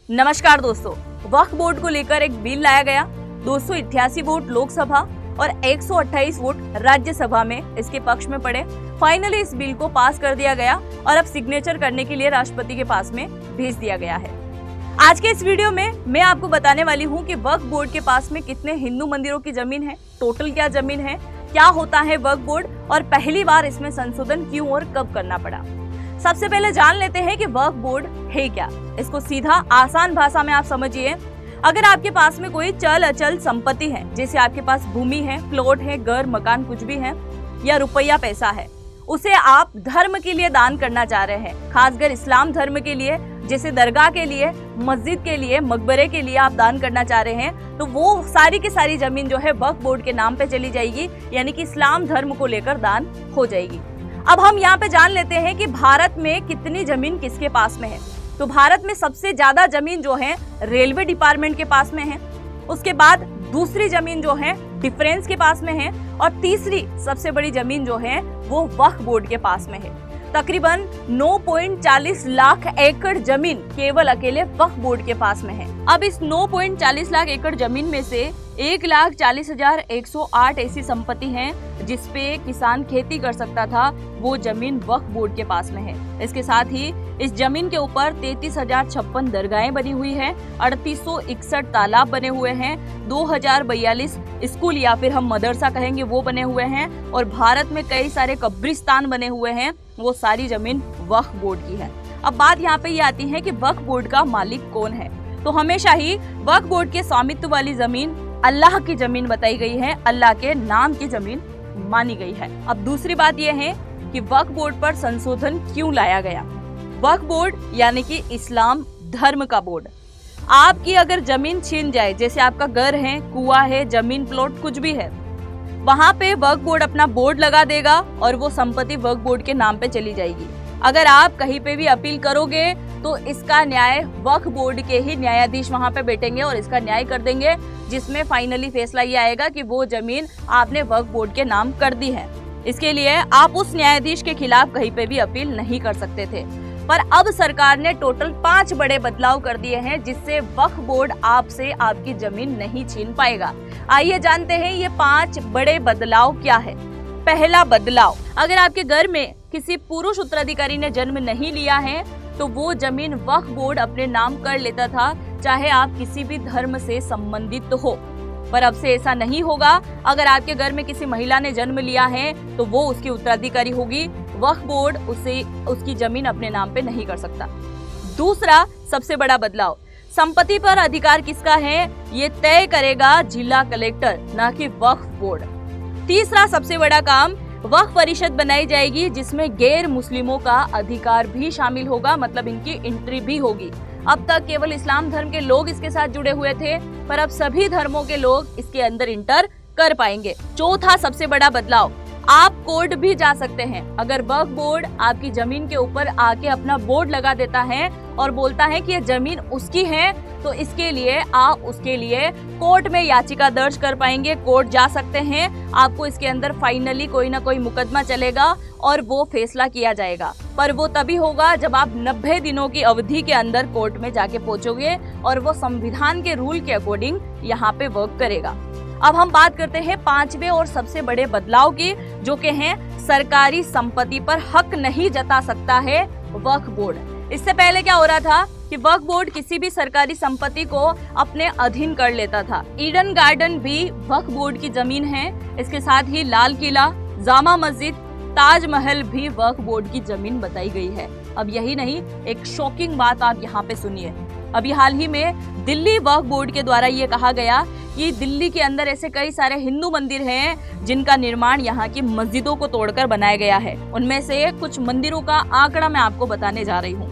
नमस्कार दोस्तों, वक्फ बोर्ड को लेकर एक बिल लाया गया। 288 वोट लोकसभा और 128 वोट राज्यसभा में इसके पक्ष में पड़े। फाइनली इस बिल को पास कर दिया गया और अब सिग्नेचर करने के लिए राष्ट्रपति के पास में भेज दिया गया है। आज के इस वीडियो में मैं आपको बताने वाली हूँ कि वक्फ बोर्ड के पास में कितने हिंदू मंदिरों की जमीन है, टोटल क्या जमीन है, क्या होता है वक्फ बोर्ड और पहली बार इसमें संशोधन क्यों और कब करना पड़ा। सबसे पहले जान लेते हैं कि वक्फ बोर्ड है क्या। इसको सीधा आसान भाषा में आप समझिए। अगर आपके पास में कोई चल अचल संपत्ति है, जैसे आपके पास भूमि है, प्लॉट है, घर मकान कुछ भी है या रुपया पैसा है, उसे आप धर्म के लिए दान करना चाह रहे हैं, खासकर इस्लाम धर्म के लिए, जैसे दरगाह के लिए, मस्जिद के लिए, मकबरे के लिए आप दान करना चाह रहे हैं, तो वो सारी की सारी जमीन जो है वक्फ बोर्ड के नाम पे चली जाएगी, यानी कि इस्लाम धर्म को लेकर दान हो जाएगी। अब हम यहाँ पे जान लेते हैं कि भारत में कितनी जमीन किसके पास में है। तो भारत में सबसे ज्यादा जमीन जो है रेलवे डिपार्टमेंट के पास में है, उसके बाद दूसरी जमीन जो है डिफेंस के पास में है और तीसरी सबसे बड़ी जमीन जो है वो वक्फ बोर्ड के पास में है। तकरीबन 9.40 लाख एकड़ जमीन केवल अकेले वक्फ बोर्ड के पास में है। अब इस 9.40 लाख एकड़ जमीन में से 1,40,108 ऐसी संपत्ति है जिसपे किसान खेती कर सकता था, वो जमीन वक्फ बोर्ड के पास में है। इसके साथ ही इस जमीन के ऊपर 33,056 दरगाहें बनी हुई हैं, 3861 तालाब बने हुए हैं, 2042 स्कूल या फिर हम मदरसा कहेंगे वो बने हुए हैं और भारत में कई सारे कब्रिस्तान बने हुए हैं। वो सारी जमीन वक्फ बोर्ड की है। अब बात यहाँ पे ये आती है कि वक्फ बोर्ड का मालिक कौन है। तो हमेशा ही वक्फ बोर्ड के स्वामित्व वाली जमीन अल्लाह की जमीन बताई गई है, अल्लाह के नाम की जमीन मानी गई है। अब दूसरी बात यह है कि वक्फ बोर्ड पर संशोधन क्यों लाया गया। वक्फ बोर्ड यानी कि इस्लाम धर्म का बोर्ड। आपकी अगर जमीन छीन जाए, जैसे आपका घर है, कुआं है, जमीन प्लॉट कुछ भी है, वहां पे वक्फ बोर्ड अपना बोर्ड लगा देगा और वो संपत्ति वक्फ बोर्ड के नाम पे चली जाएगी। अगर आप कहीं पे भी अपील करोगे तो इसका न्याय वक्फ बोर्ड के ही न्यायाधीश वहां पे बैठेंगे और इसका न्याय कर देंगे, जिसमें फाइनली फैसला ये आएगा कि वो जमीन आपने वक्फ बोर्ड के नाम कर दी है। इसके लिए आप उस न्यायाधीश के खिलाफ कहीं पे भी अपील नहीं कर सकते थे। पर अब सरकार ने टोटल 5 बड़े बदलाव कर दिए हैं, जिससे वक्फ बोर्ड आपसे आपकी जमीन नहीं छीन पाएगा। आइए जानते हैं ये 5 बड़े बदलाव क्या है। पहला बदलाव, अगर आपके घर में किसी पुरुष उत्तराधिकारी ने जन्म नहीं लिया है तो वो जमीन वक्फ बोर्ड अपने नाम कर लेता था, चाहे आप किसी भी धर्म से संबंधित हो। पर अब से ऐसा नहीं होगा। अगर आपके घर में किसी महिला ने जन्म लिया है तो वो उसकी उत्तराधिकारी होगी। वक्फ बोर्ड उसे उसकी जमीन अपने नाम पे नहीं कर सकता। दूसरा सबसे बड़ा बदलाव, संपत्ति पर अधिकार किसका है ये तय करेगा जिला कलेक्टर, ना कि वक्फ बोर्ड। तीसरा सबसे बड़ा काम, वक्फ परिषद बनाई जाएगी जिसमें गैर मुस्लिमों का अधिकार भी शामिल होगा, मतलब इनकी एंट्री भी होगी। अब तक केवल इस्लाम धर्म के लोग इसके साथ जुड़े हुए थे, पर अब सभी धर्मों के लोग इसके अंदर इंटर कर पाएंगे। चौथा सबसे बड़ा बदलाव, आप कोर्ट भी जा सकते हैं। अगर वक्फ बोर्ड आपकी जमीन के ऊपर आके अपना बोर्ड लगा देता है और बोलता है कि ये जमीन उसकी है, तो इसके लिए आप उसके लिए कोर्ट में याचिका दर्ज कर पाएंगे, कोर्ट जा सकते हैं। आपको इसके अंदर फाइनली कोई ना कोई मुकदमा चलेगा और वो फैसला किया जाएगा। पर वो तभी होगा जब आप 90 दिनों की अवधि के अंदर कोर्ट में जाके पहुंचोगे और वो संविधान के रूल के अकॉर्डिंग यहाँ पे वर्क करेगा। अब हम बात करते हैं 5वें और सबसे बड़े बदलाव की, जो कि हैं सरकारी संपत्ति पर हक नहीं जता सकता है वक्फ बोर्ड। इससे पहले क्या हो रहा था कि वक्फ बोर्ड किसी भी सरकारी संपत्ति को अपने अधीन कर लेता था। ईडन गार्डन भी वक्फ बोर्ड की जमीन है। इसके साथ ही लाल किला, जामा मस्जिद, ताजमहल भी वक्फ बोर्ड की जमीन बताई गई है। अब यही नहीं, एक शॉकिंग बात आप यहाँ पे सुनिए। अभी हाल ही में दिल्ली वक्फ बोर्ड के द्वारा ये कहा गया कि दिल्ली के अंदर ऐसे कई सारे हिंदू मंदिर हैं जिनका निर्माण यहाँ की मस्जिदों को तोड़कर बनाया गया है। उनमें से कुछ मंदिरों का आंकड़ा मैं आपको बताने जा रही हूँ।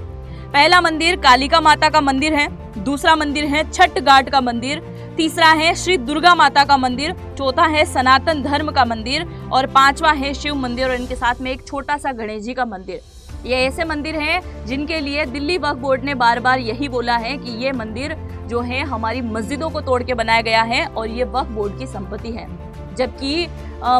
पहला मंदिर कालिका माता का मंदिर है, दूसरा मंदिर है छठ घाट का मंदिर, तीसरा है श्री दुर्गा माता का मंदिर, चौथा है सनातन धर्म का मंदिर और 5वां है शिव मंदिर और इनके साथ में एक छोटा सा गणेश जी का मंदिर। ये ऐसे मंदिर हैं जिनके लिए दिल्ली वक्फ बोर्ड ने बार बार यही बोला है कि ये मंदिर जो है हमारी मस्जिदों को तोड़ के बनाया गया है और ये वक्फ बोर्ड की संपत्ति है। जबकि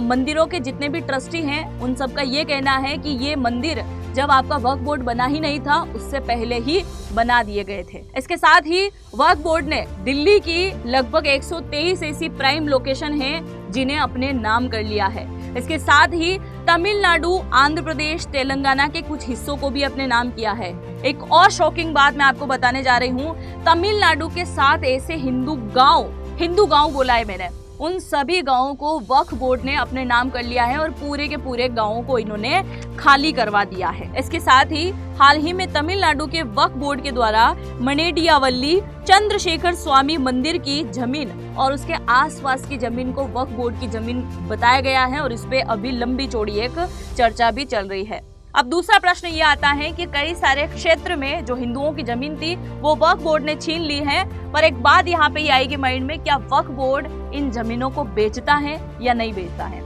मंदिरों के जितने भी ट्रस्टी हैं उन सबका ये कहना है कि ये मंदिर जब आपका वक्फ बोर्ड बना ही नहीं था उससे पहले ही बना दिए गए थे। इसके साथ ही वक्फ बोर्ड ने दिल्ली की लगभग 123 ऐसी प्राइम लोकेशन हैं जिन्हें अपने नाम कर लिया है। इसके साथ ही तमिलनाडु, आंध्र प्रदेश, तेलंगाना के कुछ हिस्सों को भी अपने नाम किया है। एक और शॉकिंग बात मैं आपको बताने जा रही हूँ, तमिलनाडु के 7 ऐसे हिंदू गांव बोला है मैंने, उन सभी गांवों को वक्फ बोर्ड ने अपने नाम कर लिया है और पूरे के पूरे गांवों को इन्होंने खाली करवा दिया है। इसके साथ ही हाल ही में तमिलनाडु के वक्फ बोर्ड के द्वारा मनेडियावल्ली चंद्रशेखर स्वामी मंदिर की जमीन और उसके आसपास की जमीन को वक्फ बोर्ड की जमीन बताया गया है और इस पे अभी लंबी चौड़ी एक चर्चा भी चल रही है। अब दूसरा प्रश्न ये आता है कि कई सारे क्षेत्र में जो हिंदुओं की जमीन थी वो वक्फ बोर्ड ने छीन ली है, पर एक बात यहाँ पे आएगी माइंड में, क्या वक्फ बोर्ड इन जमीनों को बेचता है या नहीं बेचता है?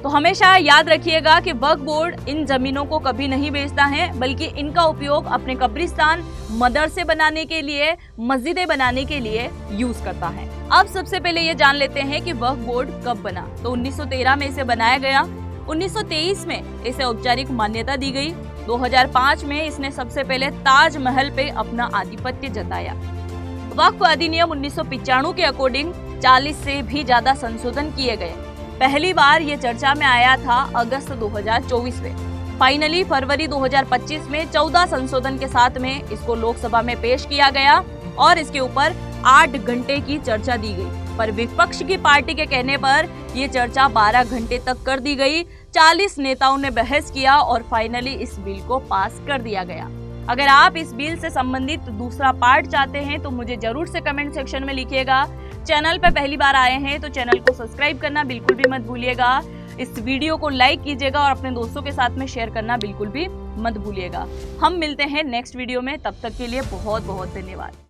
तो हमेशा याद रखिएगा कि वक्फ बोर्ड इन जमीनों को कभी नहीं बेचता है, बल्कि इनका उपयोग अपने कब्रिस्तान, मदरसे बनाने के लिए, मस्जिदें बनाने के लिए यूज करता है। अब सबसे पहले ये जान लेते हैं कि वक्फ बोर्ड कब बना। तो 1913 में इसे बनाया गया, 1923 में इसे औपचारिक मान्यता दी गई, 2005 में इसने सबसे पहले ताजमहल पे अपना आधिपत्य जताया। वक्फ अधिनियम 1995 के अकॉर्डिंग 40 से भी ज्यादा संशोधन किए गए। पहली बार ये चर्चा में आया था अगस्त 2024 में। फाइनली फरवरी 2025 में 14 संशोधन के साथ में इसको लोकसभा में पेश किया गया और इसके ऊपर 8 घंटे की चर्चा दी गई, पर विपक्ष की पार्टी के कहने पर ये चर्चा 12 घंटे तक कर दी गई। 40 नेताओं ने बहस किया और फाइनली इस बिल को पास कर दिया गया। अगर आप इस बिल से संबंधित दूसरा पार्ट चाहते हैं तो मुझे जरूर से कमेंट सेक्शन में लिखिएगा। चैनल पर पहली बार आए हैं तो चैनल को सब्सक्राइब करना बिल्कुल भी मत भूलिएगा। इस वीडियो को लाइक कीजिएगा और अपने दोस्तों के साथ में शेयर करना बिल्कुल भी मत भूलिएगा। हम मिलते हैं नेक्स्ट वीडियो में, तब तक के लिए बहुत बहुत धन्यवाद।